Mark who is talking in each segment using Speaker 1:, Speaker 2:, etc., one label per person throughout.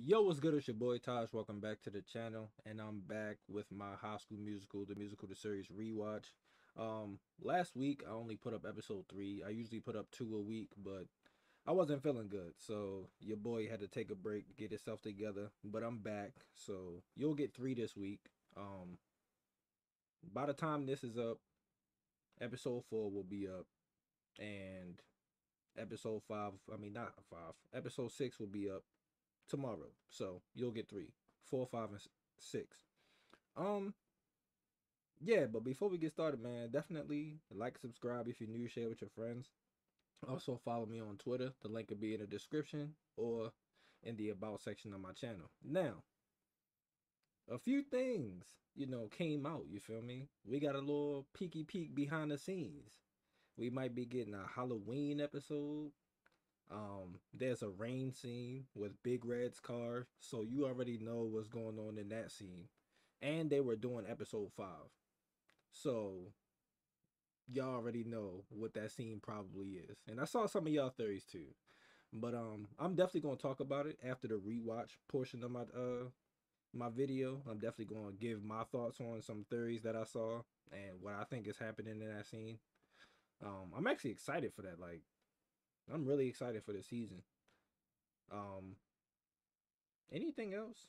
Speaker 1: Yo, what's good? It's your boy Taj. Welcome back to the channel, and I'm back with my High School Musical, the series Rewatch. Last week I only put up episode 3. I usually put up 2 a week, but I wasn't feeling good, so your boy had to take a break, get himself together. But I'm back, so you'll get 3 this week. By the time this is up, episode 4 will be up, and episode 5, I mean not 5, episode 6 will be up tomorrow. So you'll get 3, 4, 5, and 6. Yeah, but before we get started, man, definitely like, subscribe if you're new, share with your friends. Also follow me on Twitter. The link will be in the description or in the about section of my channel. Now, a few things, came out, you feel me? We got a little peeky peek behind the scenes. We might be getting a Halloween episode. There's a rain scene with Big Red's car, so you already know what's going on in that scene. And they were doing episode 5, so y'all already know what that scene probably is. And I saw some of y'all theories too, but I'm definitely gonna talk about it after the rewatch portion of my video. I'm definitely gonna give my thoughts on some theories that I saw and what I think is happening in that scene. I'm actually excited for that. Like, I'm really excited for the season. Anything else?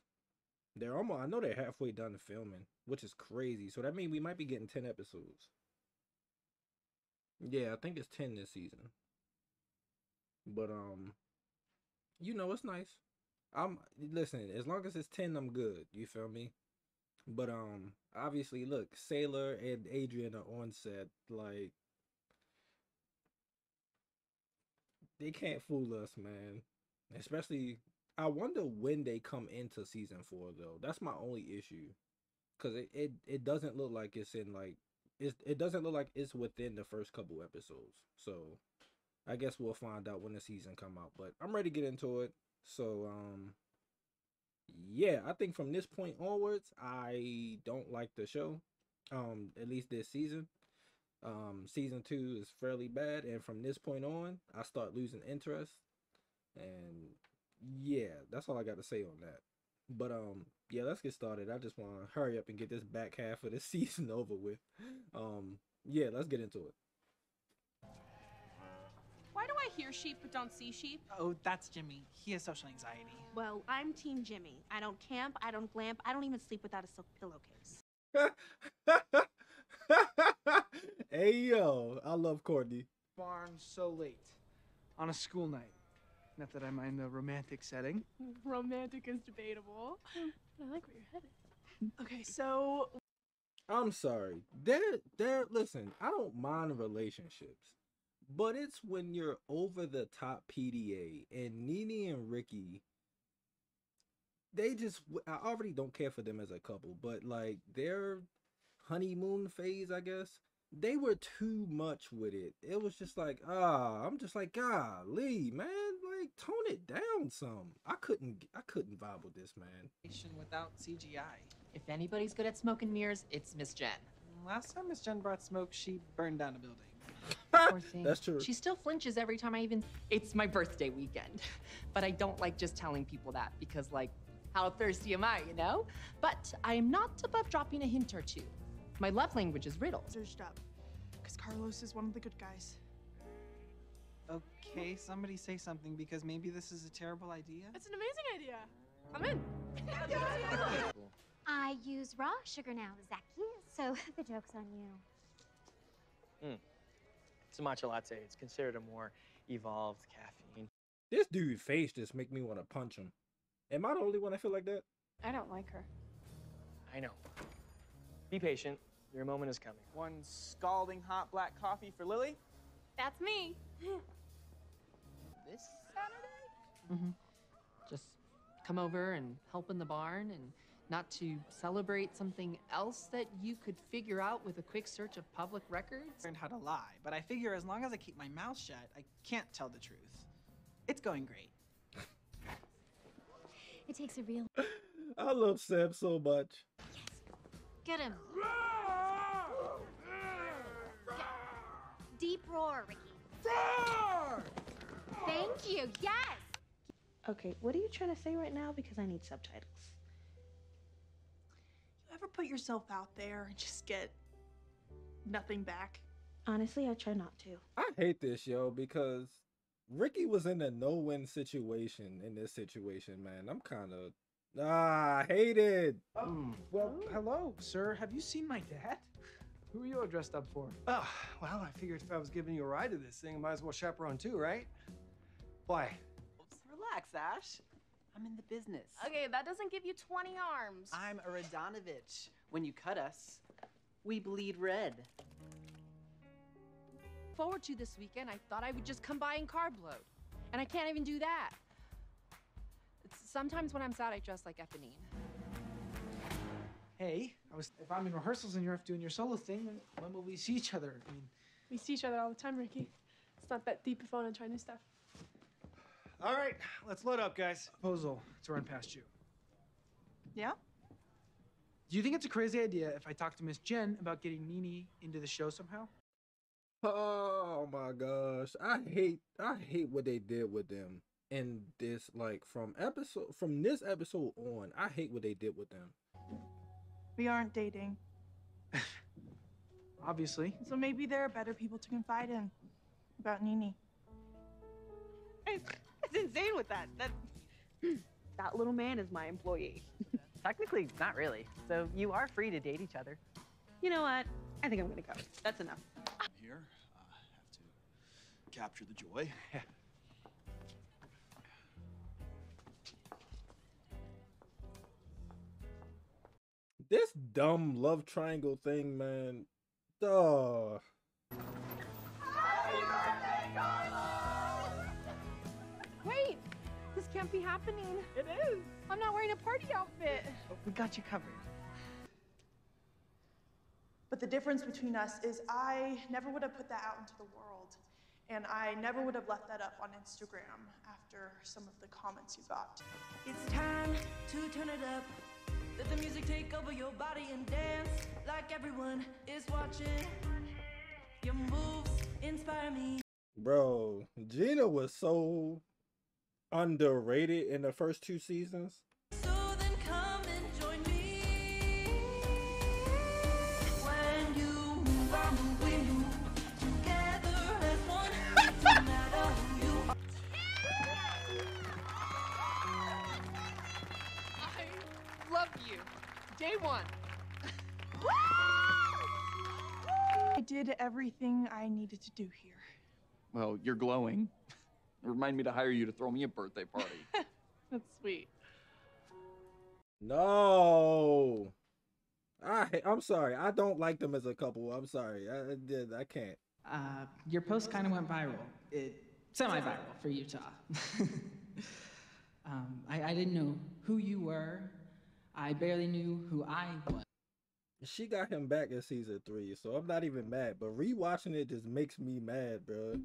Speaker 1: I know they're halfway done the filming, which is crazy. So that means we might be getting 10 episodes. Yeah, I think it's 10 this season. But it's nice. Listen, as long as it's 10, I'm good. You feel me? But obviously, look, Sailor and Adrian are on set. Like, they can't fool us, man. Especially, I wonder when they come into season 4, though. That's my only issue. Because it doesn't look like it's in, like, it doesn't look like it's within the first couple episodes. So, I guess we'll find out when the season come out. But I'm ready to get into it. So, yeah, I think from this point onwards, I don't like the show. At least this season. Season 2 is fairly bad, and from this point on, I start losing interest. And yeah, that's all I got to say on that. But yeah, let's get started. I just want to hurry up and get this back half of the season over with. Yeah, let's get into it.
Speaker 2: Why do I hear sheep but don't see sheep?
Speaker 3: Oh, that's Jimmy. He has social anxiety.
Speaker 2: Well, I'm Team Jimmy. I don't camp, I don't glamp, I don't even sleep without a silk pillowcase.
Speaker 1: Hey yo, I love Courtney.
Speaker 3: Barn so late on a school night. Not that I mind the romantic setting.
Speaker 2: Romantic is debatable. But I like where you're headed. Okay, so
Speaker 1: I'm sorry. Listen, I don't mind relationships, but it's when you're over the top PDA, and Nene and Ricky, I already don't care for them as a couple, but like their honeymoon phase, I guess, they were too much with it. It was just like, I'm just like, golly, man, like, tone it down some. I couldn't vibe with this, man.
Speaker 3: Without CGI.
Speaker 4: If anybody's good at smoke and mirrors, it's Miss Jen.
Speaker 3: Last time Miss Jen brought smoke, she burned down a building.
Speaker 4: Poor thing.
Speaker 1: That's true.
Speaker 4: She still flinches every time I even... It's my birthday weekend. But I don't like just telling people that because, like, how thirsty am I, you know? But I am not above dropping a hint or two. My love language is riddles.
Speaker 2: surged up. Because Carlos is one of the good guys.
Speaker 3: Okay, somebody say something because maybe this is a terrible idea.
Speaker 2: It's an amazing idea. I'm in.
Speaker 5: I use raw sugar now, Zachy, so the joke's on you.
Speaker 6: It's a matcha latte. It's considered a more evolved caffeine.
Speaker 1: This dude's face just make me want to punch him. Am I the only one that feel like that?
Speaker 2: I don't like her.
Speaker 6: I know. Be patient. Your moment is coming.
Speaker 3: One scalding hot black coffee for Lily.
Speaker 2: That's me.
Speaker 3: This Saturday?
Speaker 4: Mm-hmm. Just come over and help in the barn, and not to celebrate something else that you could figure out with a quick search of public records?
Speaker 3: Learned how to lie, but I figure as long as I keep my mouth shut, I can't tell the truth. It's going great.
Speaker 5: It takes a real...
Speaker 1: I love Sam so much.
Speaker 5: Get him. Deep roar, Ricky. Thank you, yes!
Speaker 2: Okay, what are you trying to say right now? Because I need subtitles. You ever put yourself out there and just get nothing back? Honestly, I try not to.
Speaker 1: I hate this, yo, because Ricky was in a no-win situation in this situation, man. I'm kind of I hate it.
Speaker 7: Well, hello, sir. Have you seen my dad? Who are you all dressed up for?
Speaker 8: Oh, well, I figured if I was giving you a ride to this thing, I might as well chaperone too, right? Why?
Speaker 3: Relax, Ash. I'm in the business.
Speaker 4: Okay, that doesn't give you 20 arms.
Speaker 3: I'm a Radonovich. When you cut us, we bleed red.
Speaker 4: Forward to this weekend, I thought I would just come by and carb load. And I can't even do that. Sometimes when I'm sad, I dress like Eponine.
Speaker 7: Hey, if I'm in rehearsals and you're off doing your solo thing, when will we see each other? I mean,
Speaker 2: We see each other all the time, Ricky. It's not that deep if I want to try new stuff.
Speaker 8: All right, let's load up, guys.
Speaker 7: proposal to run past you.
Speaker 2: Yeah?
Speaker 7: Do you think it's a crazy idea if I talk to Miss Jen about getting Nini into the show somehow?
Speaker 1: Oh my gosh. I hate what they did with them in this, like, from this episode on. I hate what they did with them.
Speaker 2: We aren't dating.
Speaker 7: Obviously.
Speaker 2: So maybe there are better people to confide in about Nini.
Speaker 3: It's insane with that.
Speaker 9: That little man is my employee.
Speaker 3: Technically, not really. So you are free to date each other.
Speaker 9: You know what? I think I'm gonna go. That's enough.
Speaker 10: Here, have to capture the joy.
Speaker 1: This dumb love triangle thing, man. Duh.
Speaker 4: Wait, this can't be happening. It is. I'm not wearing a party outfit.
Speaker 3: We got you covered.
Speaker 2: But the difference between us is I never would have put that out into the world. And I never would have left that up on Instagram after some of the comments you got.
Speaker 11: It's time to turn it up. Let the music take over your body and dance like everyone is watching. Your moves inspire me.
Speaker 1: Bro, Gina was so underrated in the first 2 seasons.
Speaker 11: So then come and join me. When you move, I move, we move together as one. No matter who you are.
Speaker 4: I love you. Day one.
Speaker 2: I did everything I needed to do here.
Speaker 10: Well, you're glowing. Remind me to hire you to throw me a birthday party.
Speaker 2: That's sweet.
Speaker 1: No. I'm sorry. I don't like them as a couple. I'm sorry. I can't.
Speaker 12: Your post kind of went viral. Semi-viral for Utah. I didn't know who you were. I barely knew who I was.
Speaker 1: She got him back in season 3, so I'm not even mad. But rewatching it just makes me mad, bro.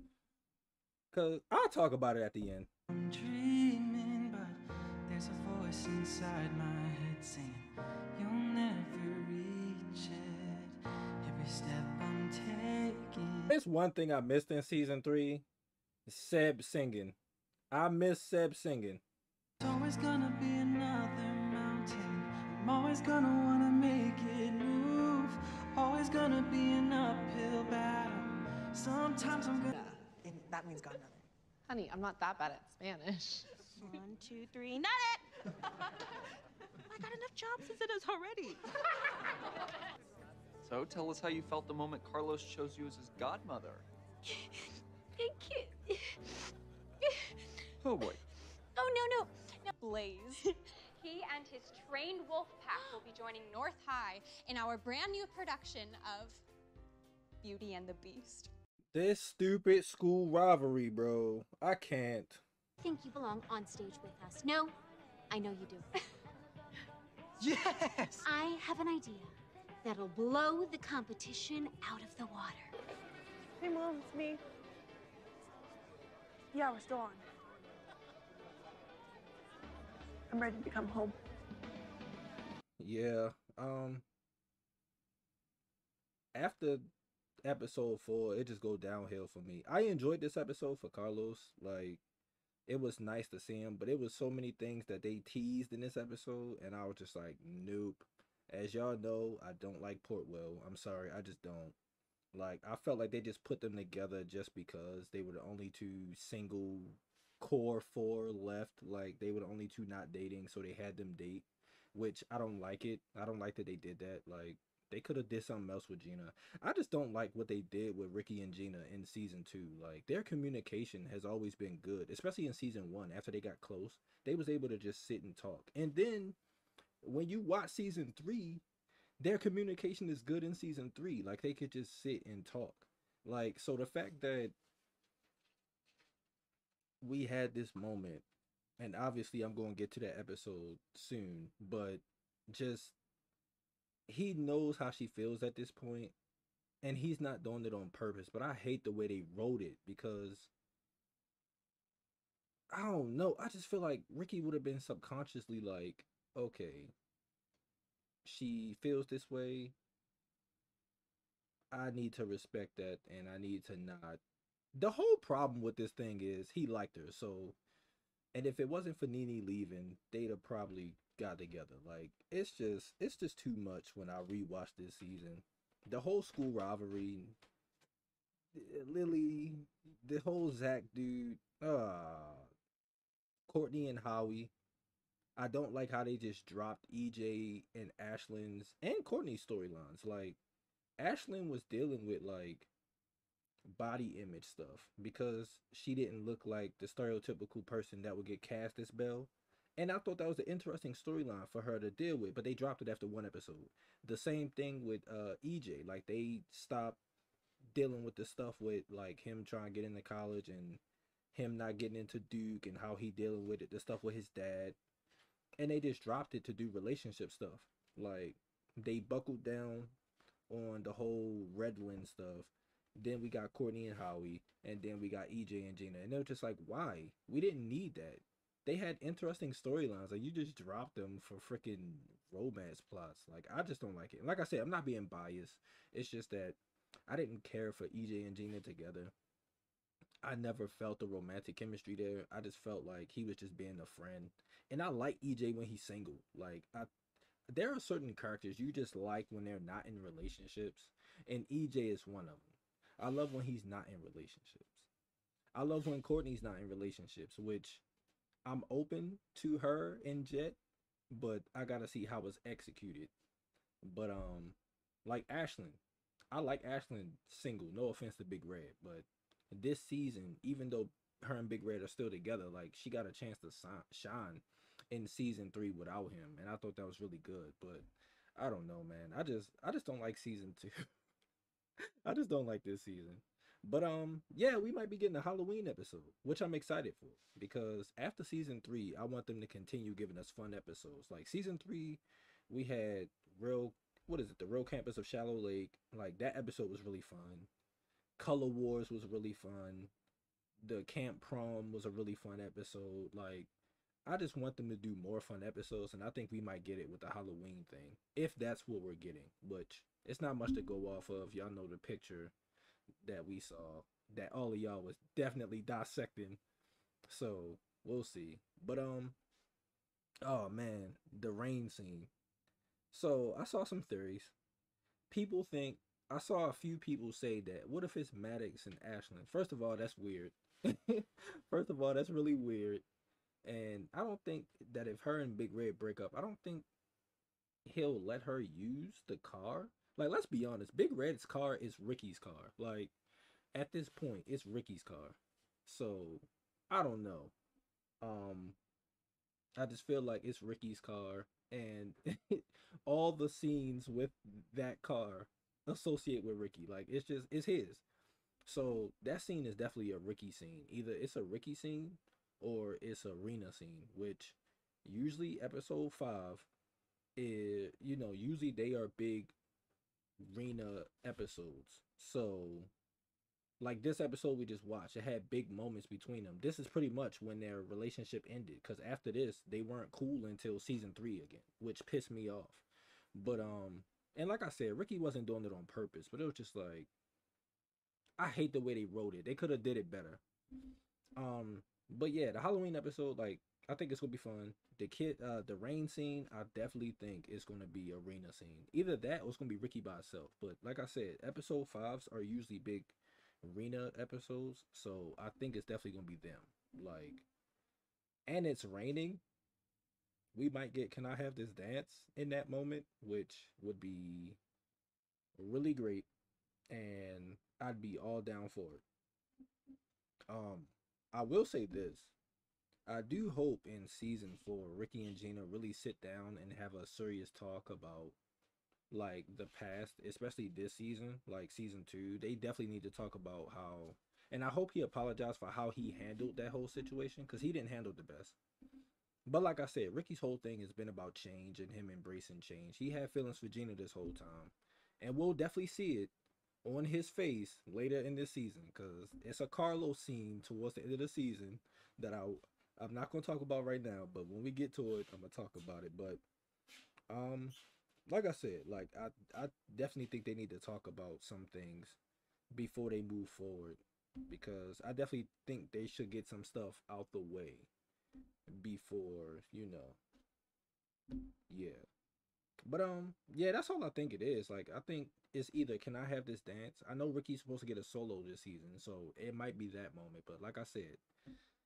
Speaker 1: Cause I'll talk about it at the end.
Speaker 11: I'm dreaming, but there's a voice inside my head saying you'll never reach it. Every step I'm taking.
Speaker 1: There's one thing I missed in season 3. Seb singing. I miss Seb singing.
Speaker 11: There's always gonna be another mountain. I'm always gonna wanna make it move. Always gonna be an uphill battle. Sometimes I'm gonna.
Speaker 3: And that means got another.
Speaker 4: Honey, I'm not that bad at Spanish.
Speaker 9: 1, 2, 3, not it! I got enough jobs as it is already.
Speaker 10: So tell us how you felt the moment Carlos chose you as his godmother.
Speaker 5: Thank you.
Speaker 10: Oh boy.
Speaker 5: Oh, no.
Speaker 9: Blaze.
Speaker 5: He and his trained wolf pack will be joining North High in our brand new production of Beauty and the Beast.
Speaker 1: This stupid school rivalry, bro. I can't.
Speaker 5: I think you belong on stage with us. No, I know you do.
Speaker 3: Yes!
Speaker 5: I have an idea that'll blow the competition out of the water.
Speaker 2: Hey, Mom, it's me. Yeah, we're still on. I'm ready to come home.
Speaker 1: Yeah. After episode 4, it just go downhill for me. I enjoyed this episode for Carlos. Like, it was nice to see him, but it was so many things that they teased in this episode, and I was just like, nope. As y'all know, I don't like Portwell. I'm sorry, I just don't. Like, I felt like they just put them together just because they were the only two single core four left. Like, they were the only two not dating, so they had them date, which I don't like it. I don't like that they did that. Like, they could have did something else with Gina. I just don't like what they did with Ricky and Gina in season 2. Like, their communication has always been good, especially in season 1. After they got close, they was able to just sit and talk. And then when you watch season 3, their communication is good in season 3. Like, they could just sit and talk. Like, so the fact that we had this moment, and obviously I'm going to get to that episode soon, but just he knows how she feels at this point, and he's not doing it on purpose. But I hate the way they wrote it, because I don't know, I just feel like Ricky would have been subconsciously like, okay, she feels this way, I need to respect that, and I need to not. The whole problem with this thing is he liked her, so, and if it wasn't for Nene leaving, they'd have probably got together. Like, it's just too much when I rewatch this season. The whole school rivalry, Lily, the whole Zach dude, Courtney and Howie. I don't like how they just dropped EJ and Ashlyn's and Courtney's storylines. Like, Ashlyn was dealing with like body image stuff because she didn't look like the stereotypical person that would get cast as Belle. And I thought that was an interesting storyline for her to deal with, but they dropped it after one episode. The same thing with EJ. Like, they stopped dealing with the stuff with like him trying to get into college and him not getting into Duke and how he dealing with it, the stuff with his dad. And they just dropped it to do relationship stuff. Like, they buckled down on the whole Redland stuff. Then we got Courtney and Howie, and then we got EJ and Gina, and they were just like, why? We didn't need that. They had interesting storylines, like you just dropped them for freaking romance plots. Like, I just don't like it. And like I said, I'm not being biased. It's just that I didn't care for EJ and Gina together. I never felt the romantic chemistry there. I just felt like he was just being a friend. And I like EJ when he's single. Like, there are certain characters you just like when they're not in relationships, and EJ is one of them. I love when he's not in relationships. I love when Courtney's not in relationships, which I'm open to her and Jet, but I gotta see how it's executed. But like Ashlyn, I like Ashlyn single. No offense to Big Red, but this season, even though her and Big Red are still together, like, she got a chance to shine in season 3 without him, and I thought that was really good. But I don't know, man. I just don't like season 2. I just don't like this season. But yeah, we might be getting a Halloween episode, which I'm excited for, because after season 3, I want them to continue giving us fun episodes. Like, season 3, we had real what is it, the Real Campus of Shallow Lake. Like, that episode was really fun. Color Wars was really fun. The Camp Prom was a really fun episode. Like, I just want them to do more fun episodes, and I think we might get it with the Halloween thing, if that's what we're getting, which it's not much to go off of. Y'all know the picture that we saw, that all of y'all was definitely dissecting, so we'll see. But oh man, the rain scene. So I saw some theories. People think, I saw a few people say that, what if it's Maddox and Ashlyn? First of all, that's weird. First of all, that's really weird. And I don't think that if her and Big Red break up, I don't think he'll let her use the car. Like, let's be honest, Big Red's car is Ricky's car. Like, at this point, it's Ricky's car. So, I don't know. Um, I just feel like it's Ricky's car, and all the scenes with that car associate with Ricky. Like, it's his. So that scene is definitely a Ricky scene. Either it's a Ricky scene or it's a Rena scene, which usually episode 5 is, usually they are big Rena episodes. So, like this episode we just watched, it had big moments between them. This is pretty much when their relationship ended, because after this, they weren't cool until season 3 again, which pissed me off. But, and like I said, Ricky wasn't doing it on purpose, but it was just like, I hate the way they wrote it. They could have did it better. But yeah, the Halloween episode, like, I think it's gonna be fun. The rain scene, I definitely think it's gonna be arena scene. Either that or it's gonna be Ricky by itself. But like I said, episode fives are usually big arena episodes, so I think it's definitely gonna be them. Like, and it's raining. We might get "Can I Have This Dance" in that moment, which would be really great, and I'd be all down for it. I will say this. I do hope in season 4, Ricky and Gina really sit down and have a serious talk about like the past, especially this season, like season 2. They definitely need to talk about how, and I hope he apologized for how he handled that whole situation because he didn't handle the best. But like I said, Ricky's whole thing has been about change and him embracing change. He had feelings for Gina this whole time, and we'll definitely see it on his face later in this season because it's a Carlos scene towards the end of the season that I'm not gonna talk about right now, but when we get to it, I'm gonna talk about it. But um, like I said, like I definitely think they need to talk about some things before they move forward because I definitely think they should get some stuff out the way before, yeah. But yeah, that's all I think it is. Like I think it's either "Can I Have This Dance?" I know Ricky's supposed to get a solo this season, so it might be that moment. But like I said,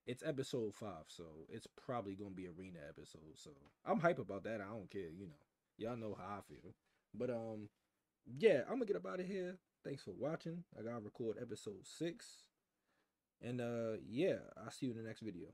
Speaker 1: it's episode 5, so it's probably gonna be arena episode. So I'm hype about that. I don't care, Y'all know how I feel. But yeah, I'm gonna get up out of here. Thanks for watching. I gotta record episode 6. And yeah, I'll see you in the next video.